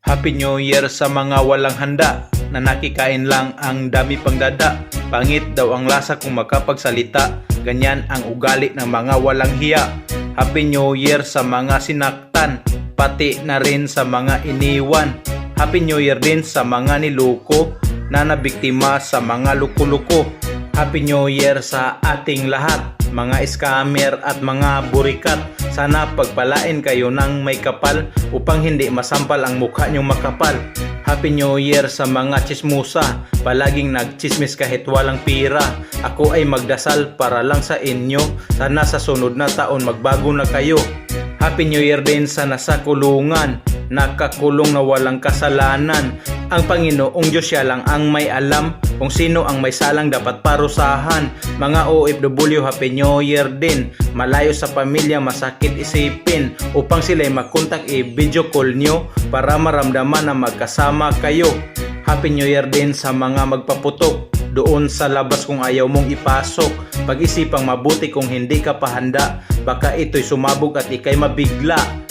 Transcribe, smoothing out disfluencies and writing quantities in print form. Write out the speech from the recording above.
Happy New Year sa mga walang handa na nakikain lang ang dami pang dada. Pangit daw ang lasa kung makapagsalita, ganyan ang ugali ng mga walang hiya. Happy New Year sa mga sinaktan, pati na rin sa mga iniwan. Happy New Year din sa mga niluko na nabiktima sa mga luko-luko. Happy New Year sa ating lahat, mga scammer at mga burikat. Sana pagpalain kayo ng may kapal upang hindi masampal ang mukha nyong makapal. Happy New Year sa mga chismusa, palaging nagchismis kahit walang pira. Ako ay magdasal para lang sa inyo, sana sa sunod na taon magbago na kayo. Happy New Year din sa nasa kulungan, nakakulong na walang kasalanan. Ang Panginoong Diyos siya lang ang may alam kung sino ang may salang dapat parusahan. Mga OFW, Happy New Year din. Malayo sa pamilya, masakit isipin. Upang sila'y makontak, i-video call nyo para maramdaman na magkasama kayo. Happy New Year din sa mga magpaputok doon sa labas kung ayaw mong ipasok. Pag-isipang mabuti kung hindi ka pa handa, baka ito'y sumabog at ikay mabigla.